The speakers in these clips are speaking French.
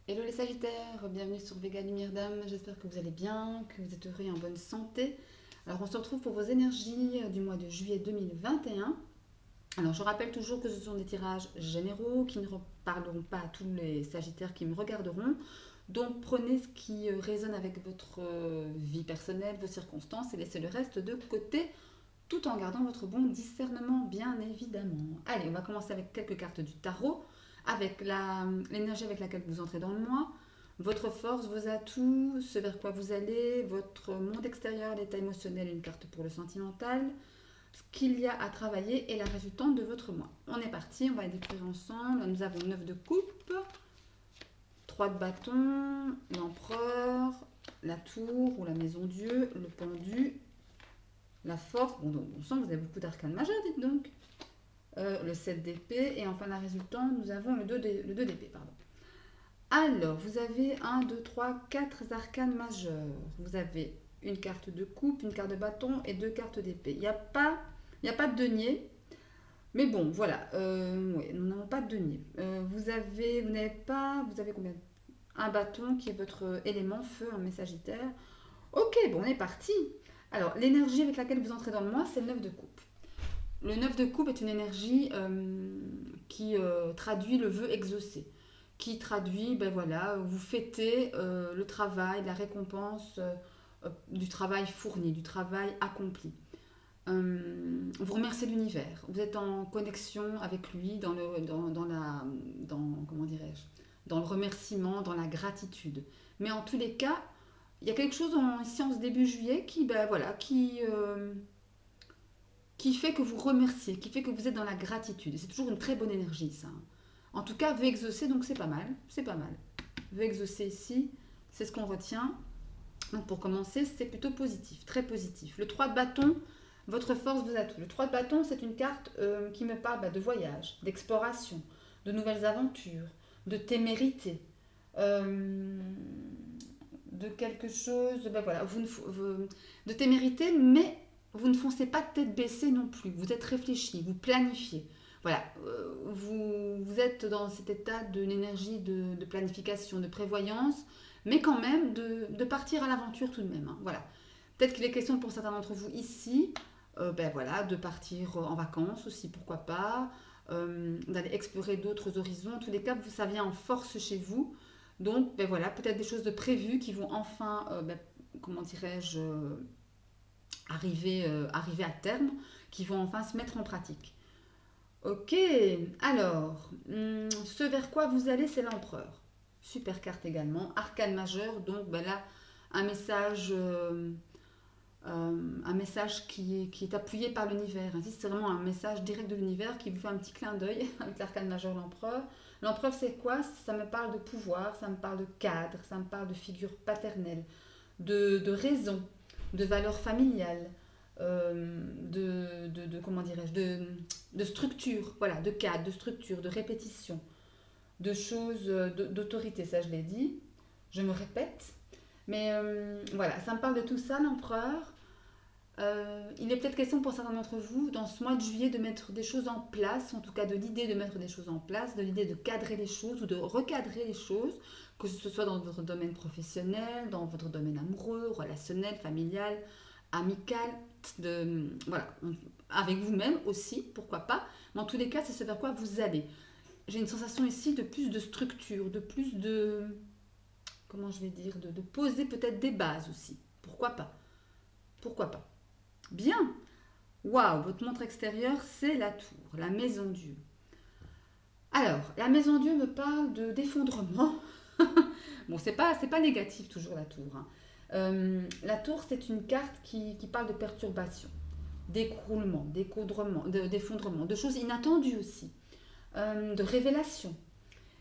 Hello les Sagittaires, bienvenue sur Vega Lumière d'âme, j'espère que vous allez bien, que vous êtes heureux et en bonne santé. Alors on se retrouve pour vos énergies du mois de juillet 2021. Alors je rappelle toujours que ce sont des tirages généraux qui ne parleront pas à tous les Sagittaires qui me regarderont. Donc prenez ce qui résonne avec votre vie personnelle, vos circonstances et laissez le reste de côté tout en gardant votre bon discernement bien évidemment. Allez, on va commencer avec quelques cartes du tarot avec l'énergie avec laquelle vous entrez dans le mois, votre force, vos atouts, ce vers quoi vous allez, votre monde extérieur, l'état émotionnel, une carte pour le sentimental, ce qu'il y a à travailler et la résultante de votre mois. On est parti, on va découvrir ensemble. Nous avons 9 de coupe, 3 de bâton, l'empereur, la tour ou la maison Dieu, le pendu, la force. Bon, donc, on sent que vous avez beaucoup d'arcanes majeures, dites donc. Le 7 d'épée et enfin la résultante, nous avons le 2 d'épée. Pardon. Alors, vous avez 4 arcanes majeurs. Vous avez une carte de coupe, une carte de bâton et 2 cartes d'épée. Il n'y a pas de denier. Mais bon, voilà. Oui, nous n'avons pas de denier. Vous avez combien? Un bâton qui est votre élément feu, un messagitaire. Ok, bon, on est parti. Alors, l'énergie avec laquelle vous entrez dans le mois, c'est le 9 de coupe. Le 9 de coupe est une énergie qui traduit le vœu exaucé, qui traduit, ben voilà, vous fêtez le travail, la récompense du travail fourni, du travail accompli. Vous remerciez l'univers, vous êtes en connexion avec lui comment dirais-je, dans le remerciement, dans la gratitude. Mais en tous les cas, il y a quelque chose ici en ce début juillet qui, ben voilà, qui fait que vous remerciez, qui fait que vous êtes dans la gratitude. Et c'est toujours une très bonne énergie, ça. En tout cas, vœu exaucé, donc c'est pas mal. C'est pas mal. Vœu exaucé ici, c'est ce qu'on retient. Donc pour commencer, c'est plutôt positif, très positif. Le 3 de bâton, votre force vous a tout. Le 3 de bâton, c'est une carte qui me parle de voyage, d'exploration, de nouvelles aventures, de témérité, euh, de quelque chose, ben voilà, de témérité, mais vous ne foncez pas tête baissée non plus. Vous êtes réfléchi, vous planifiez. Voilà, vous êtes dans cet état d'une énergie de planification, de prévoyance, mais quand même de partir à l'aventure tout de même. Hein. Voilà. Peut-être qu'il est question pour certains d'entre vous ici, ben voilà, de partir en vacances aussi, pourquoi pas, d'aller explorer d'autres horizons. En tous les cas, ça vient en force chez vous. Donc, ben voilà, peut-être des choses de prévues qui vont enfin, comment dirais-je, arriver à terme, qui vont enfin se mettre en pratique. Ok, alors, ce vers quoi vous allez, c'est l'empereur. Super carte également, arcane majeur, donc ben là, un message, un message qui est appuyé par l'univers. Ainsi, c'est vraiment un message direct de l'univers qui vous fait un petit clin d'œil avec l'arcane majeur, l'empereur. L'empereur, c'est quoi? Ça me parle de pouvoir, ça me parle de cadre, ça me parle de figure paternelle, de raison, de valeur familiale, comment dirais-je, de structure, voilà, de cadre, de structure, de répétition, de choses, d'autorité, ça je l'ai dit, je me répète, mais voilà, ça me parle de tout ça, l'empereur. Il est peut-être question pour certains d'entre vous, dans ce mois de juillet, de mettre des choses en place, en tout cas de l'idée de mettre des choses en place, de l'idée de cadrer les choses ou de recadrer les choses, que ce soit dans votre domaine professionnel, dans votre domaine amoureux, relationnel, familial, amical, voilà, avec vous-même aussi, pourquoi pas. Mais en tous les cas, c'est ce vers quoi vous allez. J'ai une sensation ici de plus de structure, de plus de, comment je vais dire, de poser peut-être des bases aussi. Pourquoi pas? Pourquoi pas? Bien. Waouh, votre montre extérieure, c'est la tour, la maison Dieu. Alors, la maison Dieu me parle d'effondrement. Bon, c'est pas négatif toujours la tour. Hein. La tour, c'est une carte qui parle de perturbation, d'écroulement, d'effondrement, de choses inattendues aussi, de révélation.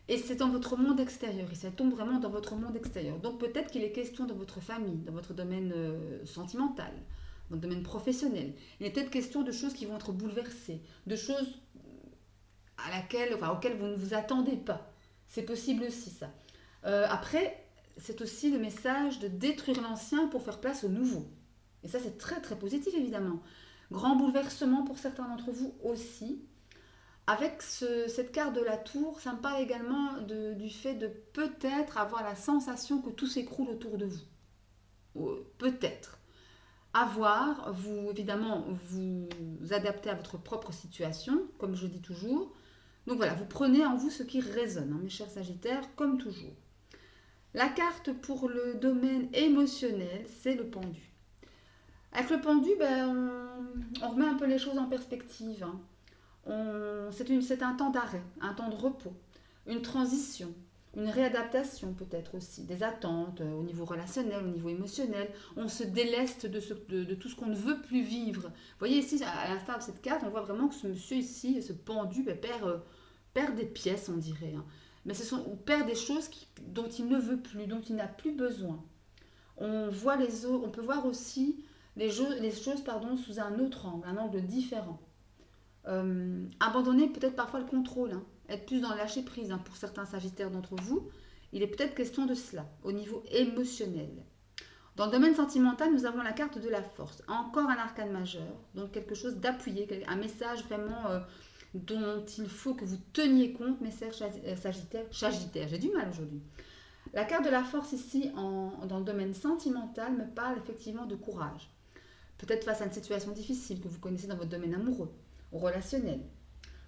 Et c'est dans votre monde extérieur, et ça tombe vraiment dans votre monde extérieur. Donc peut-être qu'il est question dans votre famille, dans votre domaine sentimental, dans le domaine professionnel. Il est peut-être question de choses qui vont être bouleversées, de choses auxquelles vous ne vous attendez pas. C'est possible aussi ça. Après, c'est aussi le message de détruire l'ancien pour faire place au nouveau. Et ça, c'est très très positif évidemment. Grand bouleversement pour certains d'entre vous aussi. Avec cette carte de la tour, ça me parle également du fait de peut-être avoir la sensation que tout s'écroule autour de vous. Peut-être. À voir, vous, évidemment, vous adaptez à votre propre situation, comme je dis toujours. Donc voilà, vous prenez en vous ce qui résonne, hein, mes chers Sagittaires, comme toujours. La carte pour le domaine émotionnel, c'est le pendu. Avec le pendu, on remet un peu les choses en perspective, hein. C'est un temps d'arrêt, un temps de repos, une transition, une réadaptation peut-être aussi, des attentes au niveau relationnel, au niveau émotionnel. On se déleste de tout ce qu'on ne veut plus vivre. Vous voyez ici, à l'instar de cette carte, on voit vraiment que ce monsieur ici, ce pendu, perd des pièces, on dirait, hein. Mais on perd des choses dont il ne veut plus, dont il n'a plus besoin. On peut voir aussi les choses sous un autre angle, un angle différent. Abandonner peut-être parfois le contrôle, hein, être plus dans le lâcher prise, hein, pour certains Sagittaires d'entre vous. Il est peut-être question de cela au niveau émotionnel. Dans le domaine sentimental, nous avons la carte de la force, encore un arcane majeur, donc quelque chose d'appuyé, un message vraiment dont il faut que vous teniez compte, mes chers Sagittaires, j'ai du mal aujourd'hui. La carte de la force ici, dans le domaine sentimental, me parle effectivement de courage. Peut-être face à une situation difficile que vous connaissez dans votre domaine amoureux, relationnel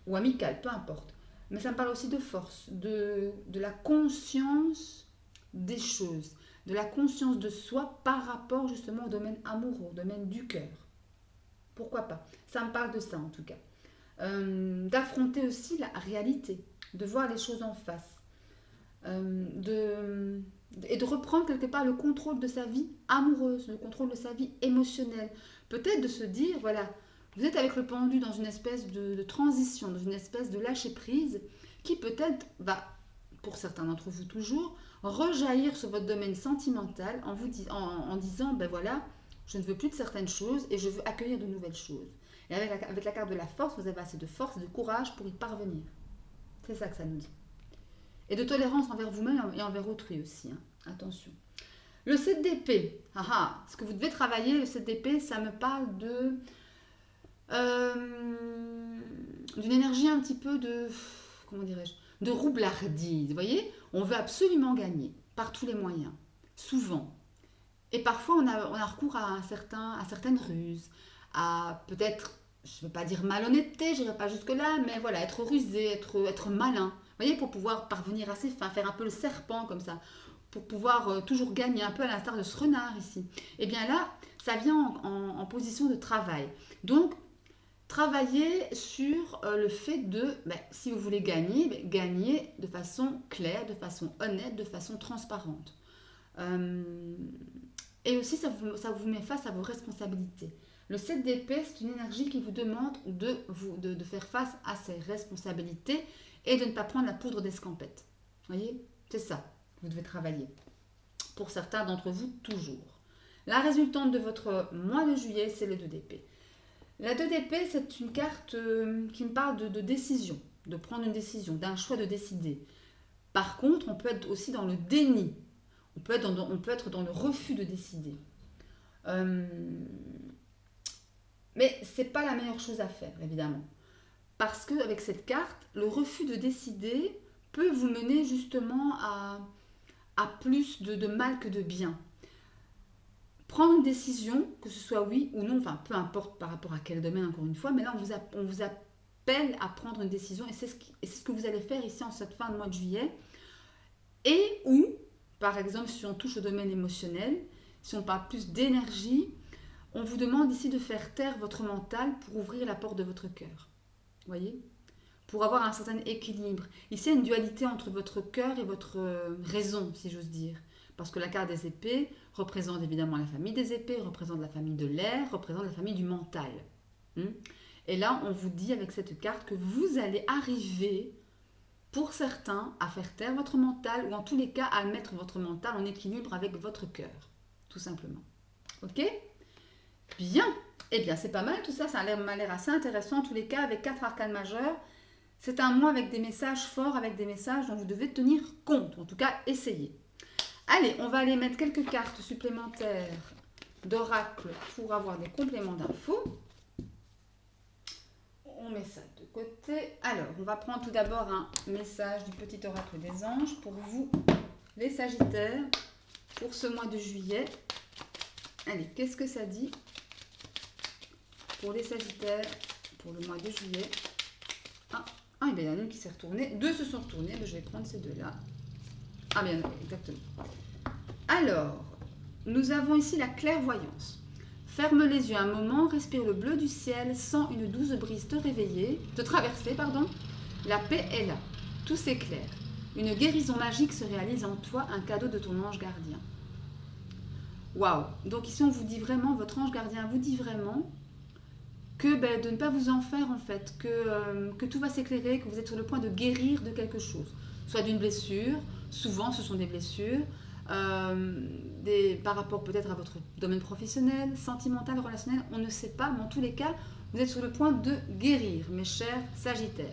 ou amical, peu importe. Mais ça me parle aussi de force, de la conscience des choses, de la conscience de soi par rapport justement au domaine amoureux, au domaine du cœur. Pourquoi pas? Ça me parle de ça en tout cas. D'affronter aussi la réalité, de voir les choses en face, et de reprendre quelque part le contrôle de sa vie amoureuse, le contrôle de sa vie émotionnelle. Peut-être de se dire, voilà, vous êtes avec le pendu dans une espèce de transition, dans une espèce de lâcher-prise qui peut-être va, pour certains d'entre vous toujours, rejaillir sur votre domaine sentimental en disant, ben voilà, je ne veux plus de certaines choses et je veux accueillir de nouvelles choses. Et avec la carte de la force, vous avez assez de force et de courage pour y parvenir. C'est ça que ça nous dit. Et de tolérance envers vous-même et envers autrui aussi, hein. Attention. Le 7 d'épée. Ce que vous devez travailler, le 7 d'épée, ça me parle d'une énergie un petit peu comment dirais-je, de roublardise. Vous voyez, on veut absolument gagner par tous les moyens, souvent. Et parfois, on a recours à certaines ruses, à peut-être, je ne veux pas dire malhonnêteté, je n'irai pas jusque-là, mais voilà, être rusé, être malin. Vous voyez, pour pouvoir parvenir à ses fins, faire un peu le serpent comme ça, pour pouvoir toujours gagner, un peu à l'instar de ce renard ici. Et bien là, ça vient en position de travail. Donc, travailler sur le fait de, si vous voulez gagner, gagner de façon claire, de façon honnête, de façon transparente. Et aussi, ça vous met face à vos responsabilités. Le 7 d'épée, c'est une énergie qui vous demande de faire face à ses responsabilités et de ne pas prendre la poudre d'escampette. Vous voyez, c'est ça que vous devez travailler. Pour certains d'entre vous, toujours. La résultante de votre mois de juillet, c'est le 2 d'épée. La 2 d'épée, c'est une carte qui me parle de décision, de prendre une décision, d'un choix de décider. Par contre, on peut être aussi dans le déni. On peut être dans le refus de décider. Mais ce n'est pas la meilleure chose à faire, évidemment. Parce qu'avec cette carte, le refus de décider peut vous mener justement à plus de mal que de bien. Prendre une décision, que ce soit oui ou non, enfin peu importe par rapport à quel domaine encore une fois, mais là on vous appelle à prendre une décision et c'est ce que vous allez faire ici en cette fin de mois de juillet. Et ou, par exemple, si on touche au domaine émotionnel, si on parle plus d'énergie, on vous demande ici de faire taire votre mental pour ouvrir la porte de votre cœur. Vous voyez ? Pour avoir un certain équilibre. Ici, il y a une dualité entre votre cœur et votre raison, si j'ose dire. Parce que la carte des épées représente évidemment la famille des épées, représente la famille de l'air, représente la famille du mental. Et là, on vous dit avec cette carte que vous allez arriver, pour certains, à faire taire votre mental, ou en tous les cas, à mettre votre mental en équilibre avec votre cœur. Tout simplement. Ok ? Bien. Eh bien, c'est pas mal tout ça. Ça m'a l'air assez intéressant en tous les cas, avec 4 arcanes majeures. C'est un mois avec des messages forts, avec des messages dont vous devez tenir compte. En tout cas, essayez. Allez, on va aller mettre quelques cartes supplémentaires d'oracle pour avoir des compléments d'infos. On met ça de côté. Alors, on va prendre tout d'abord un message du petit oracle des anges pour vous, les Sagittaires, pour ce mois de juillet. Allez, qu'est-ce que ça dit pour les Sagittaires pour le mois de juillet? Ah, il y en a une qui s'est retournée. Deux se sont retournés. Je vais prendre ces deux-là. Ah, bien, exactement. Alors, nous avons ici la clairvoyance. Ferme les yeux un moment, respire le bleu du ciel, sens une douce brise te traverser, pardon. La paix est là, tout s'éclaire. Une guérison magique se réalise en toi, un cadeau de ton ange gardien. Waouh! Donc ici on vous dit vraiment, votre ange gardien vous dit vraiment que de ne pas vous en faire en fait, que tout va s'éclairer, que vous êtes sur le point de guérir de quelque chose. Soit d'une blessure, souvent ce sont des blessures, par rapport peut-être à votre domaine professionnel, sentimental, relationnel, on ne sait pas, mais en tous les cas, vous êtes sur le point de guérir, mes chers Sagittaires.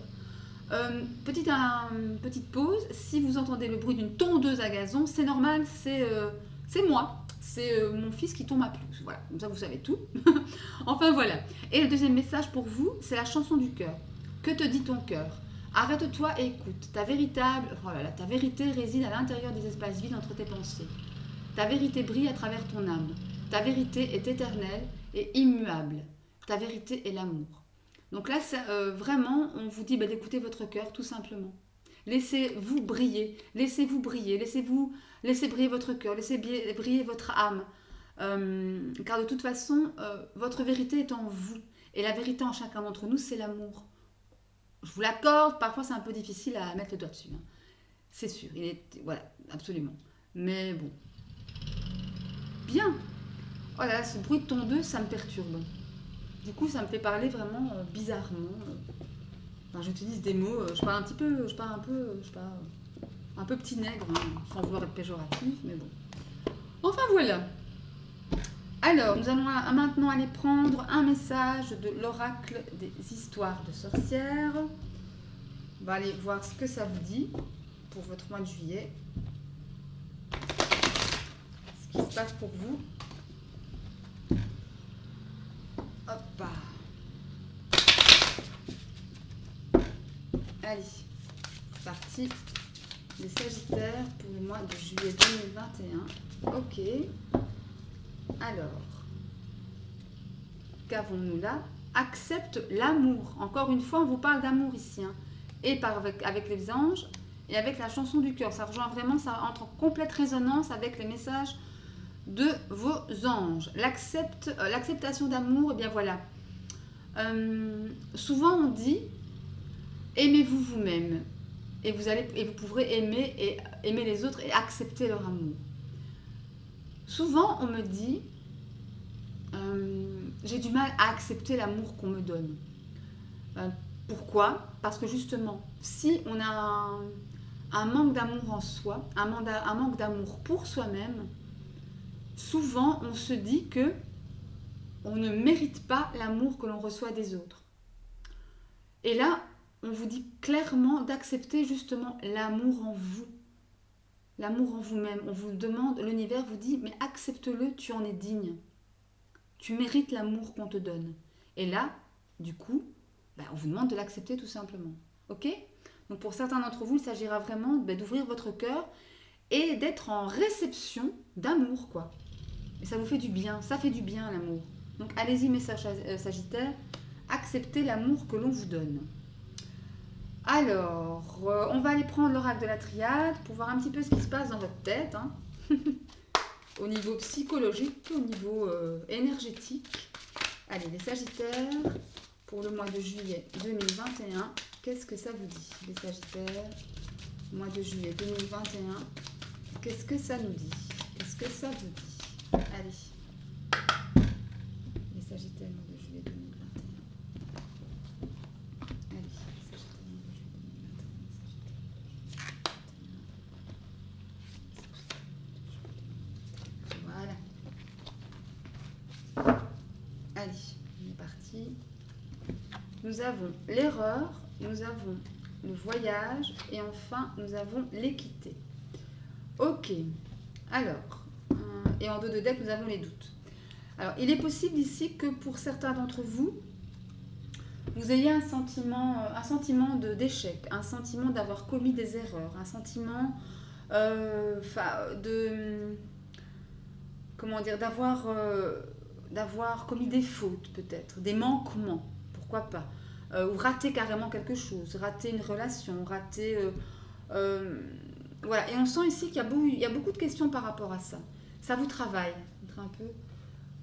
Petite pause, si vous entendez le bruit d'une tondeuse à gazon, c'est normal, c'est moi. C'est mon fils qui tombe à pelouse. Voilà, comme ça vous savez tout. Enfin voilà. Et le deuxième message pour vous, c'est la chanson du cœur. Que te dit ton cœur? Arrête-toi et écoute. Ta vérité réside à l'intérieur des espaces vides entre tes pensées. Ta vérité brille à travers ton âme. Ta vérité est éternelle et immuable. Ta vérité est l'amour. Donc là, vraiment, on vous dit d'écouter votre cœur, tout simplement. Laissez-vous briller. Laissez-vous briller. Laissez briller votre cœur. Laissez briller votre âme. Car de toute façon, votre vérité est en vous. Et la vérité en chacun d'entre nous, c'est l'amour. Je vous l'accorde, parfois c'est un peu difficile à mettre le doigt dessus. Hein. C'est sûr, voilà, absolument. Mais bon. Bien. Oh là là, ce bruit de tondeuse, ça me perturbe. Du coup, ça me fait parler vraiment bizarrement. Enfin, j'utilise des mots, je parle un peu petit nègre, hein, sans vouloir être péjoratif, mais bon. Enfin voilà. Alors, nous allons maintenant aller prendre un message de l'oracle des histoires de sorcières. On va aller voir ce que ça vous dit pour votre mois de juillet. Ce qui se passe pour vous. Hop. Allez, c'est parti. Les Sagittaires pour le mois de juillet 2021. Ok. Alors, qu'avons-nous là? Accepte l'amour. Encore une fois, on vous parle d'amour ici. Hein. Et avec les anges et avec la chanson du cœur. Ça rejoint vraiment, ça entre en complète résonance avec les messages de vos anges. L'acceptation d'amour, eh bien voilà. Souvent on dit, aimez-vous vous-même. Et vous pourrez aimer les autres et accepter leur amour. Souvent, on me dit, j'ai du mal à accepter l'amour qu'on me donne. Pourquoi? Parce que justement, si on a un manque d'amour en soi, un manque d'amour pour soi-même, souvent, on se dit que on ne mérite pas l'amour que l'on reçoit des autres. Et là, on vous dit clairement d'accepter justement l'amour en vous. L'amour en vous-même. On vous demande, l'univers vous dit, mais accepte-le, tu en es digne. Tu mérites l'amour qu'on te donne. Et là, du coup, on vous demande de l'accepter tout simplement. Ok? Donc pour certains d'entre vous, il s'agira vraiment d'ouvrir votre cœur et d'être en réception d'amour, quoi. Et ça vous fait du bien. Ça fait du bien, l'amour. Donc allez-y, mes Sagittaires, acceptez l'amour que l'on vous donne. Alors, on va aller prendre l'oracle de la triade pour voir un petit peu ce qui se passe dans votre tête, hein. Au niveau psychologique, au niveau énergétique. Allez, les Sagittaires, pour le mois de juillet 2021, qu'est-ce que ça vous dit? Les Sagittaires, mois de juillet 2021, qu'est-ce que ça nous dit? Qu'est-ce que ça vous dit? Allez, les Sagittaires, mois de juillet 2021. Allez, les Sagittaires, mois de juillet 2021. Voilà. Allez, on est parti. Nous avons l'erreur, nous avons le voyage et enfin nous avons l'équité. Ok, alors, et en dos de deck nous avons les doutes. Alors, il est possible ici que pour certains d'entre vous, vous ayez un sentiment d'échec, un sentiment d'avoir commis des erreurs, un sentiment de, comment dire, d'avoir commis des fautes peut-être, des manquements, pourquoi pas, ou rater carrément quelque chose, rater une relation, rater... euh, voilà, et on sent ici il y a beaucoup de questions par rapport à ça. Ça vous travaille, un peu.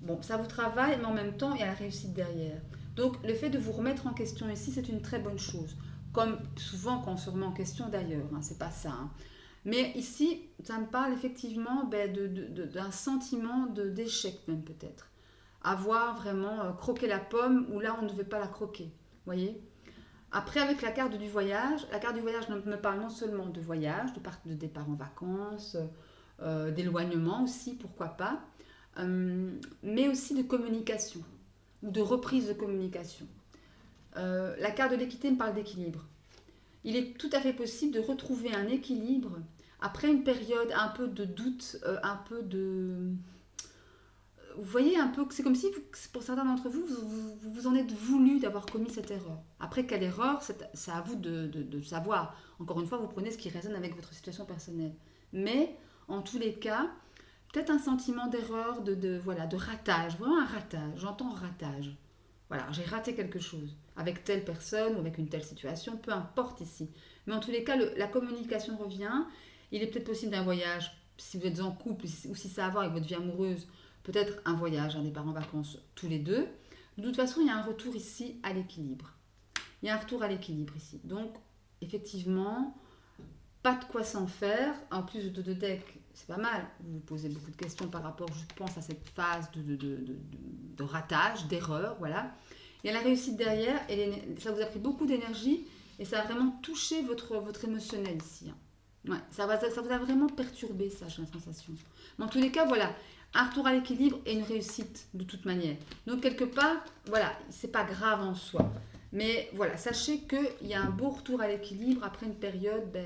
Bon, ça vous travaille, mais en même temps, il y a la réussite derrière. Donc, le fait de vous remettre en question ici, c'est une très bonne chose. Comme souvent quand on se remet en question d'ailleurs, hein, c'est pas ça. Hein. Mais ici, ça me parle effectivement d'un sentiment d'échec même peut-être. Avoir vraiment croqué la pomme où là on ne devait pas la croquer. Vous voyez. Après, avec la carte du voyage me parle non seulement de voyage, de départ en vacances, d'éloignement aussi, pourquoi pas, mais aussi de communication ou de reprise de communication. La carte de l'équité me parle d'équilibre. Il est tout à fait possible de retrouver un équilibre après une période un peu de doute, un peu de... Vous voyez un peu que c'est comme si, pour certains d'entre vous, vous en êtes voulu d'avoir commis cette erreur. Après, quelle erreur, c'est à vous de savoir. Encore une fois, vous prenez ce qui résonne avec votre situation personnelle. Mais, en tous les cas, peut-être un sentiment d'erreur, voilà, de ratage. Vraiment un ratage. J'entends ratage. Voilà, j'ai raté quelque chose. Avec telle personne ou avec une telle situation, peu importe ici. Mais en tous les cas, la communication revient. Il est peut-être possible d'un voyage, si vous êtes en couple ou si ça a à voir avec votre vie amoureuse, peut-être un voyage, un départ en vacances tous les deux. De toute façon, il y a un retour ici à l'équilibre. Il y a un retour à l'équilibre ici. Donc, effectivement, pas de quoi s'en faire. En plus de deux decks, c'est pas mal. Vous vous posez beaucoup de questions par rapport, je pense, à cette phase de ratage, d'erreur, voilà. Il y a la réussite derrière, et ça vous a pris beaucoup d'énergie, et ça a vraiment touché votre émotionnel ici. Hein. Ouais, ça vous a vraiment perturbé, ça, j'ai la sensation. Mais en tous les cas, voilà, un retour à l'équilibre et une réussite, de toute manière. Donc, quelque part, voilà, c'est pas grave en soi. Mais voilà, sachez qu'il y a un beau retour à l'équilibre après une période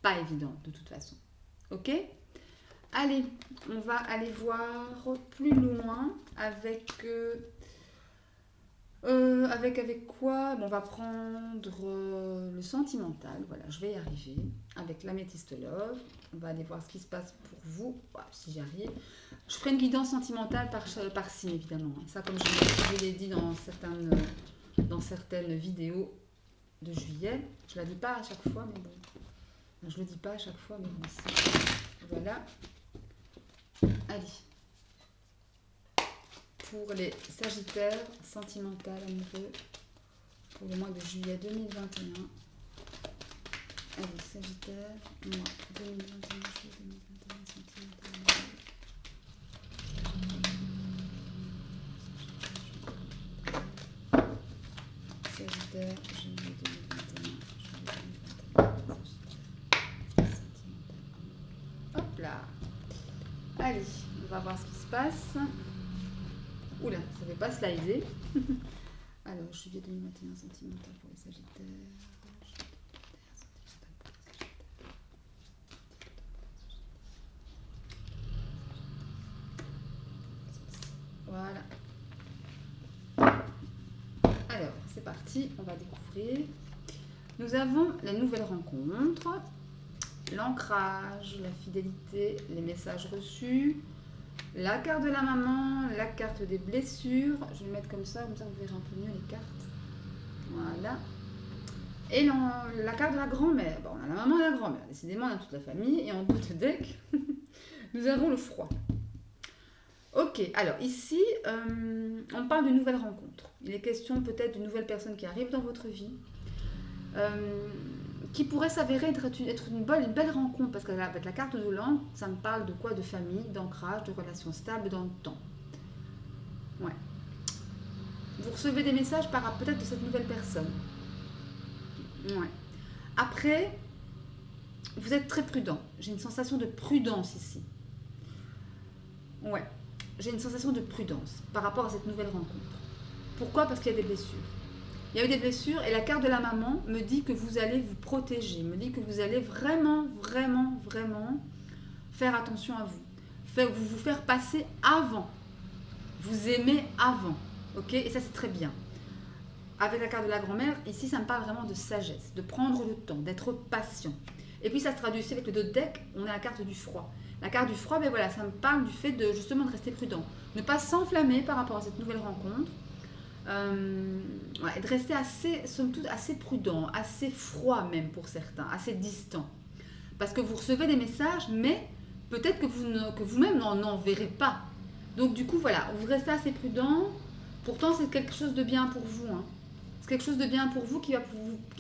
pas évidente, de toute façon. Ok ? Allez, on va aller voir plus loin avec quoi? Bon, on va prendre le sentimental. Voilà, je vais y arriver. Avec l'améthyste love. On va aller voir ce qui se passe pour vous. Voilà, si j'y arrive. Je ferai une guidance sentimentale par signe, évidemment. Ça, comme je l'ai dit dans certaines vidéos de juillet. Je ne la dis pas à chaque fois, mais bon. Je ne le dis pas à chaque fois, mais bon, ici. Voilà. Allez. Pour les Sagittaires, sentimental, amoureux, pour le mois de juillet 2021. Allez, Sagittaire, mois 2021, juillet 2021, sentimental, amoureux. Sagittaire, juillet 2021, juillet 2021, Sagittaire, sentimental. Hop là. Allez, on va voir ce qui se passe. Oula, ça ne fait pas slider. Alors, juillet 2021, sentimental pour les Sagittaires. Voilà. Alors, c'est parti, on va découvrir. Nous avons les nouvelles rencontres, l'ancrage, la fidélité, les messages reçus, la carte de la maman, la carte des blessures. Je vais mettre comme ça vous verrez un peu mieux les cartes. Voilà. Et la carte de la grand-mère. Bon, on a la maman et la grand-mère. Décidément, on a toute la famille. Et en bout de deck, nous avons le froid. Ok, alors ici, on parle de nouvelles rencontres. Il est question peut-être d'une nouvelle personne qui arrive dans votre vie, qui pourrait s'avérer être une belle rencontre, parce qu'avec la carte de l'an, ça me parle de quoi? De famille, d'ancrage, de relations stables dans le temps. Ouais. Vous recevez des messages peut-être de cette nouvelle personne. Ouais. Après, vous êtes très prudent. J'ai une sensation de prudence ici. Ouais. J'ai une sensation de prudence par rapport à cette nouvelle rencontre. Pourquoi? Parce qu'il y a des blessures. Il y a eu des blessures et la carte de la maman me dit que vous allez vous protéger, me dit que vous allez vraiment, vraiment, vraiment faire attention à vous. Vous faire passer avant. Vous aimer avant. Ok? Et ça, c'est très bien. avec la carte de la grand-mère, ici, ça me parle vraiment de sagesse, de prendre le temps, d'être patient. Et puis, ça se traduit aussi avec le dos de deck, on a la carte du froid. La carte du froid, ben voilà, ça me parle du fait de justement de rester prudent. Ne pas s'enflammer par rapport à cette nouvelle rencontre. Ouais, de rester assez, somme toute, assez prudent, assez froid même pour certains, assez distant. Parce que vous recevez des messages, mais peut-être que vous-même n'en verrez pas. Donc du coup, voilà, vous restez assez prudent. Pourtant, c'est quelque chose de bien pour vous. Hein. C'est quelque chose de bien pour vous qui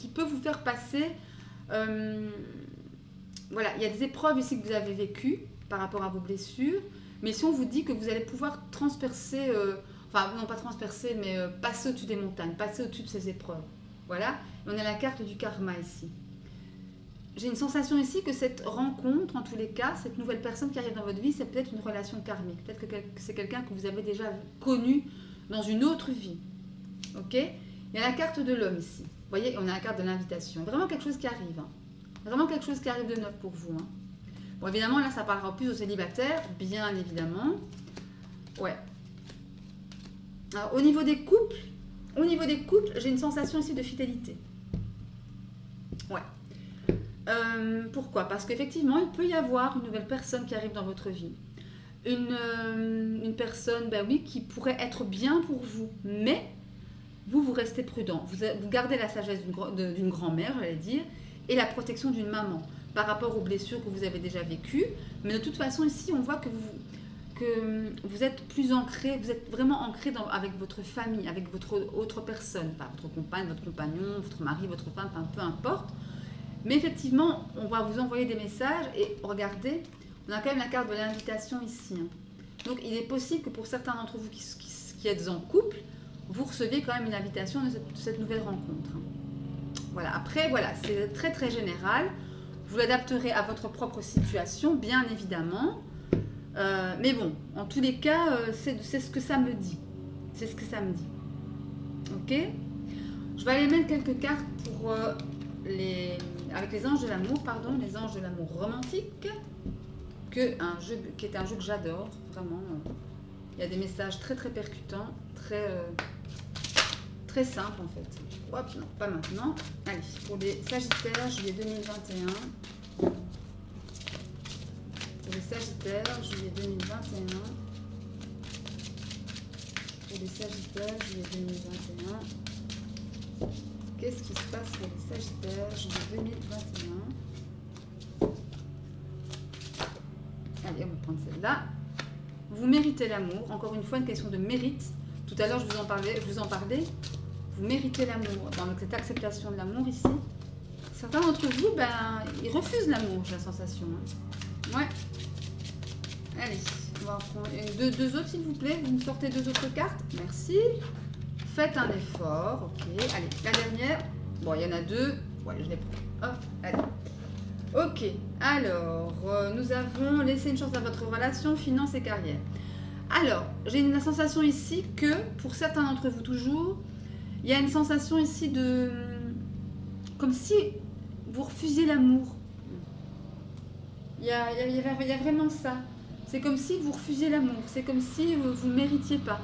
peut vous faire passer... voilà, il y a des épreuves ici que vous avez vécues par rapport à vos blessures. Mais si on vous dit que vous allez pouvoir transpercer... enfin, non pas transpercer, mais passer au-dessus des montagnes, passer au-dessus de ces épreuves. Voilà, et on a la carte du karma ici. J'ai une sensation ici que cette rencontre, en tous les cas, cette nouvelle personne qui arrive dans votre vie, c'est peut-être une relation karmique. Peut-être que c'est quelqu'un que vous avez déjà connu dans une autre vie. Ok? Il y a la carte de l'homme ici. Vous voyez, on a la carte de l'invitation. Vraiment quelque chose qui arrive. Hein. Vraiment quelque chose qui arrive de neuf pour vous. Hein. Bon, évidemment, là, ça parlera plus aux célibataires, bien évidemment. Ouais. Alors, au niveau des couples, j'ai une sensation ici de fidélité. Ouais. Pourquoi? Parce qu'effectivement, il peut y avoir une nouvelle personne qui arrive dans votre vie. Une personne, ben oui, qui pourrait être bien pour vous, mais vous restez prudent. Vous gardez la sagesse d'une grand-mère, j'allais dire, et la protection d'une maman par rapport aux blessures que vous avez déjà vécues. Mais de toute façon, ici, on voit que vous êtes plus ancré, vous êtes vraiment ancré avec votre famille, avec votre autre personne, pas votre compagne, votre compagnon, votre mari, votre femme, peu importe. Mais effectivement, on va vous envoyer des messages et regardez, on a quand même la carte de l'invitation ici. Hein. Donc il est possible que pour certains d'entre vous qui êtes en couple, vous receviez quand même une invitation de cette nouvelle rencontre. Voilà. Après, voilà, c'est très très général. Vous l'adapterez à votre propre situation, bien évidemment. Mais bon, en tous les cas, c'est ce que ça me dit. C'est ce que ça me dit. Ok? Je vais aller mettre quelques cartes pour avec les anges de l'amour, pardon, les anges de l'amour romantique, qui est un jeu que j'adore, vraiment. Il y a des messages très très percutants, très simples en fait. Hop, non, pas maintenant. Allez, pour les Sagittaires, juillet 2021. Pour les Sagittaires, juillet 2021. Pour les Sagittaires, juillet 2021. Qu'est-ce qui se passe pour les Sagittaires, juillet 2021? Allez, on va prendre celle-là. Vous méritez l'amour. Encore une fois, une question de mérite. Tout à l'heure, je vous en parlais. Vous méritez l'amour. Dans cette acceptation de l'amour ici. Certains d'entre vous, ben, ils refusent l'amour, j'ai la sensation. Hein. Ouais. Allez, on va en prendre deux autres, s'il vous plaît. Vous me sortez 2 autres cartes. Merci. Faites un effort. Ok. Allez, la dernière. Bon, il y en a 2. Ouais, je les prends. Hop, allez. Ok. Alors, nous avons laissé une chance à votre relation, finance et carrière. Alors, j'ai la sensation ici que, pour certains d'entre vous toujours, il y a une sensation ici de... Comme si vous refusiez l'amour. Il y a vraiment ça. C'est comme si vous refusiez l'amour. C'est comme si vous ne méritiez pas.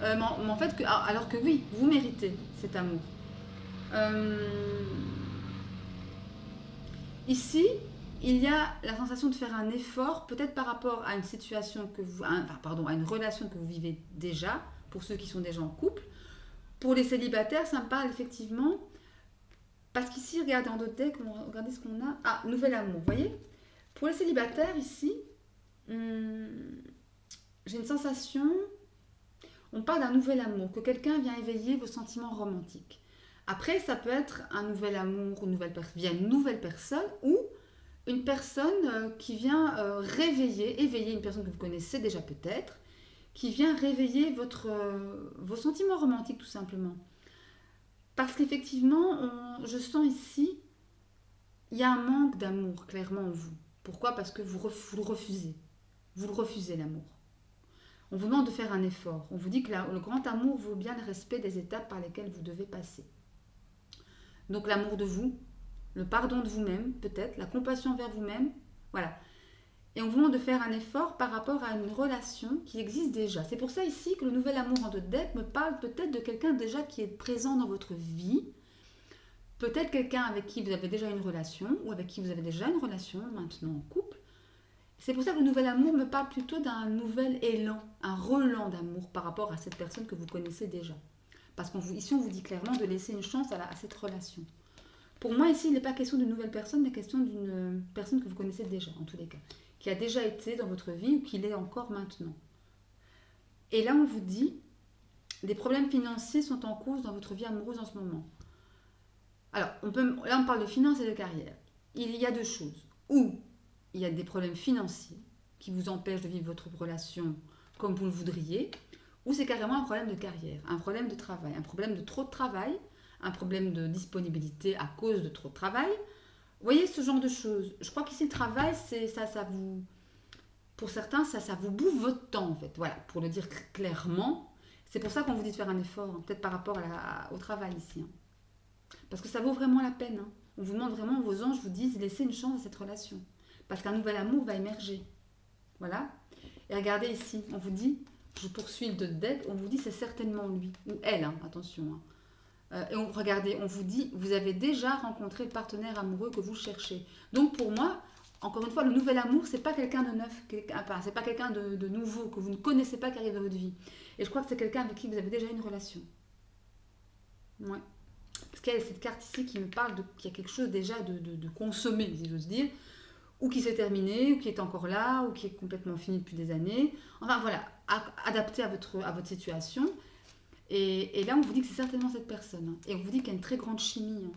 Mais en fait, alors que oui, vous méritez cet amour. Ici, il y a la sensation de faire un effort, peut-être par rapport à une situation à une relation que vous vivez déjà, pour ceux qui sont déjà en couple. Pour les célibataires, ça me parle effectivement, parce qu'ici, regardez en d'autres decks, regardez ce qu'on a. Ah, nouvel amour, vous voyez? Pour les célibataires, ici, j'ai une sensation, on parle d'un nouvel amour, que quelqu'un vient éveiller vos sentiments romantiques. Après, ça peut être un nouvel amour via une nouvelle personne ou une personne qui vient éveiller une personne que vous connaissez déjà peut-être, qui vient réveiller vos sentiments romantiques tout simplement. Parce qu'effectivement, je sens ici, il y a un manque d'amour clairement en vous. Pourquoi? Parce que vous le refusez. Vous le refusez l'amour. On vous demande de faire un effort. On vous dit que le grand amour vaut bien le respect des étapes par lesquelles vous devez passer. Donc l'amour de vous, le pardon de vous-même, peut-être, la compassion envers vous-même, voilà. Et on vous demande de faire un effort par rapport à une relation qui existe déjà. C'est pour ça ici que le nouvel amour en 2 deck me parle peut-être de quelqu'un déjà qui est présent dans votre vie. Peut-être quelqu'un avec qui vous avez déjà une relation ou avec qui vous avez déjà une relation maintenant en couple. C'est pour ça que le nouvel amour me parle plutôt d'un nouvel élan, un relan d'amour par rapport à cette personne que vous connaissez déjà. Parce qu'ici, on vous dit clairement de laisser une chance à cette relation. Pour moi, ici, il n'est pas question d'une nouvelle personne, mais question d'une personne que vous connaissez déjà, en tous les cas. Qui a déjà été dans votre vie ou qui l'est encore maintenant. Et là, on vous dit, des problèmes financiers sont en cause dans votre vie amoureuse en ce moment. Alors, là, on parle de finances et de carrière. Il y a 2 choses. Ou il y a des problèmes financiers qui vous empêchent de vivre votre relation comme vous le voudriez, ou c'est carrément un problème de carrière, un problème de travail, un problème de trop de travail, un problème de disponibilité à cause de trop de travail. Vous voyez ce genre de choses. Je crois qu'ici le travail, c'est ça vous, pour certains, ça vous bouffe votre temps en fait. Voilà, pour le dire clairement. C'est pour ça qu'on vous dit de faire un effort, hein, peut-être par rapport au travail ici. Hein. Parce que ça vaut vraiment la peine. Hein. On vous demande vraiment, vos anges vous disent, laissez une chance à cette relation. Parce qu'un nouvel amour va émerger. Voilà. Et regardez ici, on vous dit, je poursuis le deck, on vous dit c'est certainement lui, ou elle, hein, attention. Hein. Et regardez, on vous dit, vous avez déjà rencontré le partenaire amoureux que vous cherchez. Donc pour moi, encore une fois, le nouvel amour, c'est pas quelqu'un de neuf, c'est pas quelqu'un de nouveau, que vous ne connaissez pas qui arrive dans votre vie. Et je crois que c'est quelqu'un avec qui vous avez déjà une relation. Ouais. Parce qu'il y a cette carte ici qui me parle qu'il y a quelque chose déjà de consommé, si j'ose dire, ou qui s'est terminé, ou qui est encore là, ou qui est complètement fini depuis des années. Enfin voilà, adapté à votre situation. Et là, on vous dit que c'est certainement cette personne. Hein. Et on vous dit qu'il y a une très grande chimie. Hein.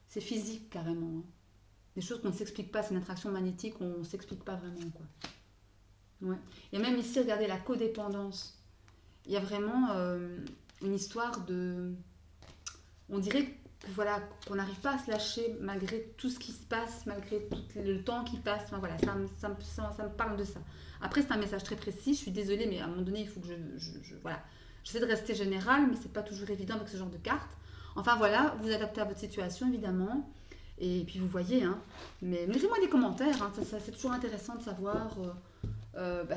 C'est physique carrément. Hein. Des choses qu'on ne s'explique pas, c'est une attraction magnétique, on ne s'explique pas vraiment. Quoi. Ouais. Et même ici, regardez la codépendance. Il y a vraiment une histoire de... On dirait que voilà, qu'on n'arrive pas à se lâcher malgré tout ce qui se passe, malgré tout le temps qui passe. Enfin, voilà, ça me parle de ça. Après, c'est un message très précis. Je suis désolée, mais à un moment donné, il faut que voilà. J'essaie de rester générale, mais c'est pas toujours évident avec ce genre de cartes. Enfin voilà, vous adaptez à votre situation évidemment. Et puis vous voyez, hein. Mais laissez-moi des commentaires, hein. C'est toujours intéressant de savoir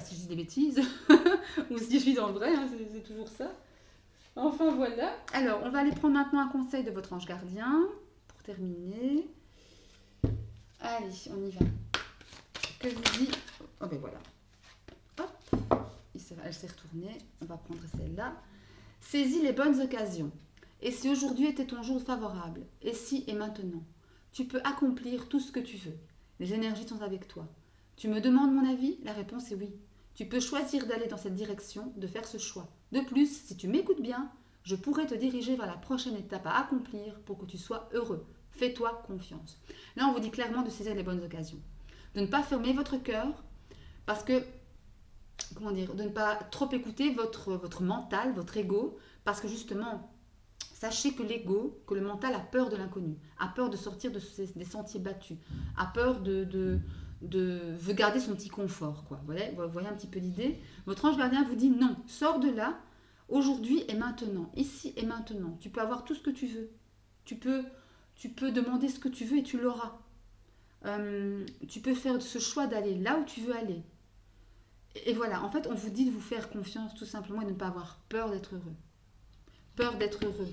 si je dis des bêtises ou si je suis dans le vrai, hein, c'est toujours ça. Enfin voilà. Alors, on va aller prendre maintenant un conseil de votre ange gardien pour terminer. Allez, on y va. Que vous dit... Oh ben voilà. Hop, elle s'est retournée. On va prendre celle-là. Saisis les bonnes occasions. Et si aujourd'hui était ton jour favorable, et si et maintenant, tu peux accomplir tout ce que tu veux. Les énergies sont avec toi. Tu me demandes mon avis? La réponse est oui. Tu peux choisir d'aller dans cette direction, de faire ce choix. De plus, si tu m'écoutes bien, je pourrais te diriger vers la prochaine étape à accomplir pour que tu sois heureux. Fais-toi confiance. Là, on vous dit clairement de saisir les bonnes occasions. De ne pas fermer votre cœur, parce que, comment dire, de ne pas trop écouter votre mental, votre ego, parce que justement, sachez que l'ego, que le mental a peur de l'inconnu, a peur de sortir des sentiers battus, a peur veut garder son petit confort, quoi. Vous voyez un petit peu l'idée. Votre ange gardien vous dit non, sors de là, aujourd'hui et maintenant, ici et maintenant. Tu peux avoir tout ce que tu veux. Tu peux demander ce que tu veux et tu l'auras. Tu peux faire ce choix d'aller là où tu veux aller. Et voilà, en fait, on vous dit de vous faire confiance tout simplement et de ne pas avoir peur d'être heureux. Peur d'être heureux.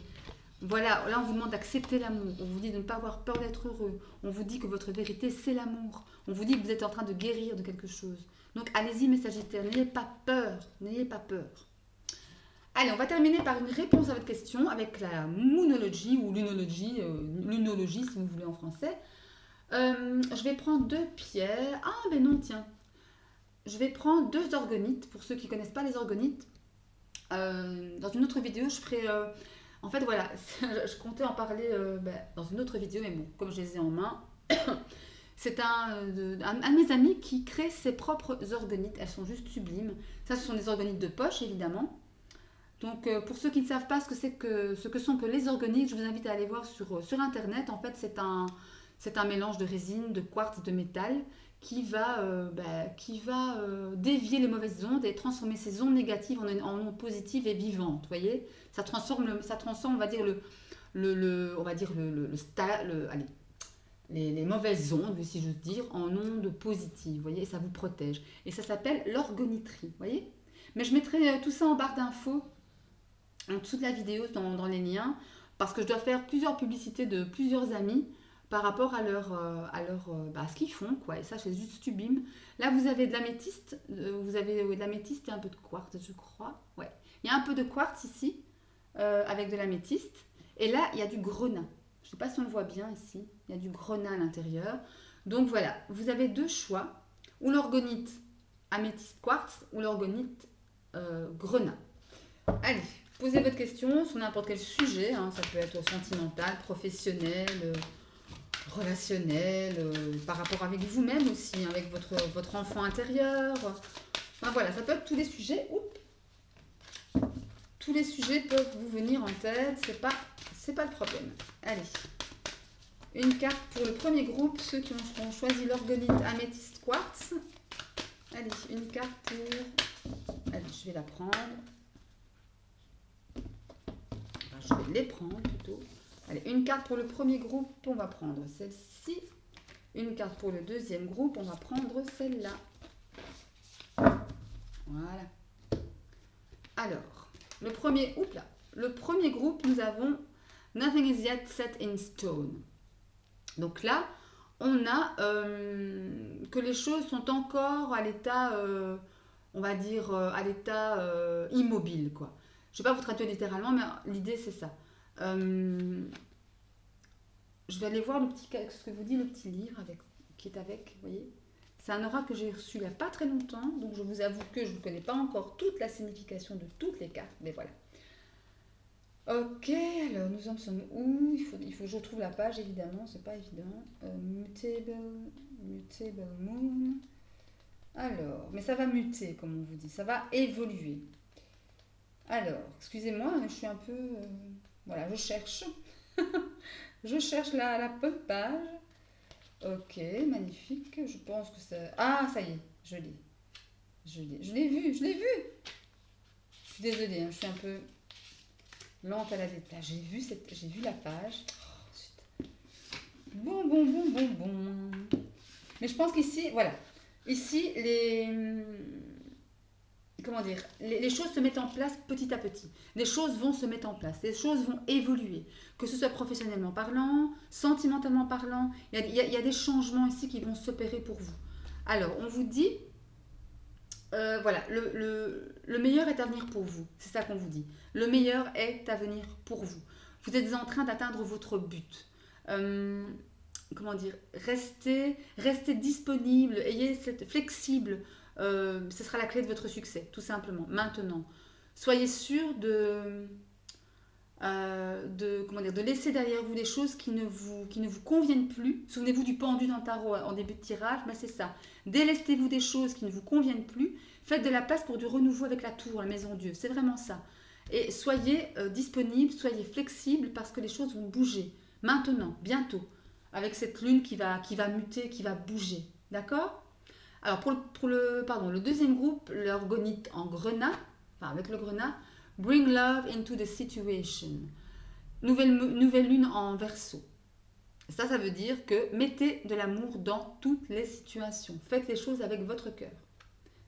Voilà, là on vous demande d'accepter l'amour. On vous dit de ne pas avoir peur d'être heureux. On vous dit que votre vérité c'est l'amour. On vous dit que vous êtes en train de guérir de quelque chose. Donc allez-y mes Sagittaires, n'ayez pas peur. N'ayez pas peur. Allez, on va terminer par une réponse à votre question avec la moonologie ou lunologie, si vous voulez en français. Je vais prendre 2 pierres. Ah ben non, tiens. Je vais prendre 2 orgonites. Pour ceux qui ne connaissent pas les orgonites, dans une autre vidéo, je ferai... en fait, voilà, je comptais en parler dans une autre vidéo, mais bon, comme je les ai en main, c'est un de mes amis qui crée ses propres orgonites. Elles sont juste sublimes. Ça, ce sont des orgonites de poche, évidemment. Donc, pour ceux qui ne savent pas ce que sont que les organites, je vous invite à aller voir sur Internet. En fait, c'est un mélange de résine, de quartz, de métal qui va dévier les mauvaises ondes et transformer ces ondes négatives en ondes positives et vivantes. Vous voyez, ça transforme, on va dire les mauvaises ondes, si j'ose dire, en ondes positives, vous voyez, et ça vous protège. Et ça s'appelle l'orgonitrie, vous voyez. Mais je mettrai tout ça en barre d'infos, en dessous de la vidéo, dans les liens, parce que je dois faire plusieurs publicités de plusieurs amis par rapport à à ce qu'ils font, quoi. Et ça, c'est juste sublime. Là, vous avez de l'améthyste, vous avez de l'améthyste et un peu de quartz, je crois. Ouais. Il y a un peu de quartz ici, avec de l'améthyste. Et là, il y a du grenat. Je ne sais pas si on le voit bien ici. Il y a du grenat à l'intérieur. Donc voilà, vous avez deux choix. Ou l'orgonite améthyste quartz, ou l'orgonite grenat. Allez, posez votre question sur n'importe quel sujet. Hein. Ça peut être sentimental, professionnel, relationnel, par rapport avec vous-même aussi, hein, avec votre enfant intérieur. Enfin voilà, ça peut être tous les sujets. Oups. Tous les sujets peuvent vous venir en tête, c'est pas le problème. Allez, une carte pour le premier groupe, ceux qui ont choisi l'orgonite améthyste quartz. Allez, une carte pour... Allez, je vais la prendre. Enfin, je vais les prendre plutôt. Allez, une carte pour le premier groupe, on va prendre celle-ci. Une carte pour le deuxième groupe, on va prendre celle-là. Voilà. Alors, le premier groupe, nous avons Nothing is yet set in stone. Donc là, on a que les choses sont encore à l'état, on va dire, à l'état immobile, quoi. Je ne vais pas vous traduire littéralement, mais l'idée c'est ça. Je vais aller voir ce que vous dit le petit livre qui est avec, vous voyez. C'est un oracle que j'ai reçu il n'y a pas très longtemps, donc je vous avoue que je ne connais pas encore toute la signification de toutes les cartes, mais voilà. Ok, alors nous en sommes où? Il faut que je trouve la page, évidemment, c'est pas évident. Mutable Moon. Alors, mais ça va muter, comme on vous dit, ça va évoluer. Alors, excusez-moi, je suis un peu... voilà, je cherche. Je cherche la bonne page. Ok, magnifique. Je pense que ça... Ah, ça y est, je l'ai. Je l'ai vu. Je suis désolée, hein, je suis un peu lente à la détachée. J'ai vu la page. Oh, bon. Mais je pense qu'ici, voilà. Ici, comment dire, les choses se mettent en place petit à petit. Les choses vont se mettre en place, les choses vont évoluer, que ce soit professionnellement parlant, sentimentalement parlant, il y a des changements ici qui vont s'opérer pour vous. Alors, on vous dit, voilà, le meilleur est à venir pour vous, c'est ça qu'on vous dit. Le meilleur est à venir pour vous. Vous êtes en train d'atteindre votre but. Comment dire, restez disponible, ayez cette flexible. Ce sera la clé de votre succès, tout simplement. Maintenant, soyez sûr de laisser derrière vous des choses qui ne vous conviennent plus. Souvenez-vous du pendu dans le tarot en début de tirage, ben c'est ça. Délestez-vous des choses qui ne vous conviennent plus. Faites de la place pour du renouveau avec la tour, la maison Dieu. C'est vraiment ça. Et soyez disponible, soyez flexible parce que les choses vont bouger. Maintenant, bientôt, avec cette lune qui va muter, qui va bouger. D'accord ? Alors pour le deuxième groupe, l'orgonite en grenat, enfin avec le grenat, bring love into the situation. Nouvelle lune en verso. Ça veut dire que mettez de l'amour dans toutes les situations. Faites les choses avec votre cœur.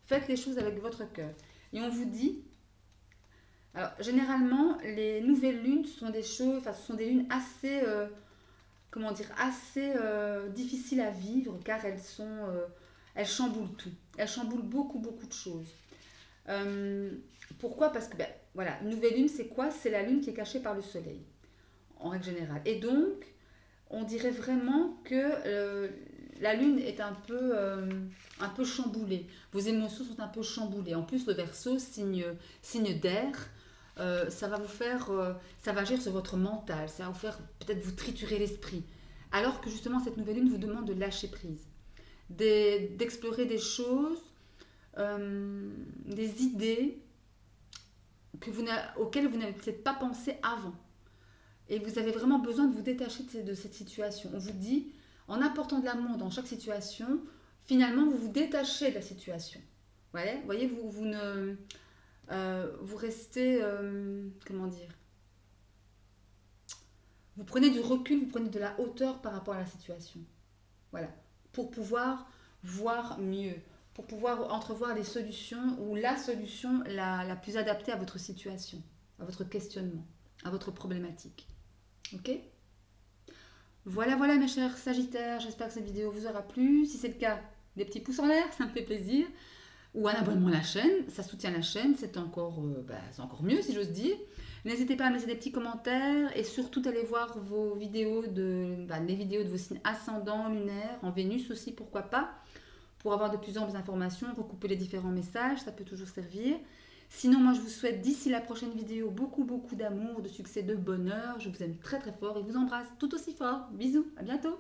Faites les choses avec votre cœur. Et on vous dit, alors généralement les nouvelles lunes sont ce sont des lunes assez, assez difficiles à vivre car elles chamboulent tout. Elles chamboulent beaucoup de choses. Pourquoi? Parce que, voilà, nouvelle lune, c'est quoi? C'est la lune qui est cachée par le soleil, en règle générale. Et donc, on dirait vraiment que la lune est un peu chamboulée. Vos émotions sont un peu chamboulées. En plus, le Verseau, signe d'air, ça va vous faire, ça va agir sur votre mental. Ça va vous faire peut-être vous triturer l'esprit. Alors que justement, cette nouvelle lune vous demande de lâcher prise, d'explorer des choses, des idées auxquelles vous n'avez peut-être pas pensé avant. Et vous avez vraiment besoin de vous détacher de cette situation. On vous dit, en apportant de l'amour dans chaque situation, finalement, vous vous détachez de la situation. Voyez, vous restez, comment dire, vous prenez du recul, vous prenez de la hauteur par rapport à la situation. Voilà, pour pouvoir voir mieux, pour pouvoir entrevoir les solutions ou la solution la plus adaptée à votre situation, à votre questionnement, à votre problématique. Ok? Voilà, voilà mes chers Sagittaires, j'espère que cette vidéo vous aura plu. Si c'est le cas, des petits pouces en l'air, ça me fait plaisir. Ou un abonnement à la chaîne, ça soutient la chaîne, c'est encore mieux si j'ose dire. N'hésitez pas à me laisser des petits commentaires et surtout allez voir vos vidéos les vidéos de vos signes ascendants, lunaires, en Vénus aussi, pourquoi pas, pour avoir de plus amples informations, recouper les différents messages, ça peut toujours servir. Sinon, moi je vous souhaite d'ici la prochaine vidéo beaucoup d'amour, de succès, de bonheur. Je vous aime très très fort et vous embrasse tout aussi fort. Bisous, à bientôt.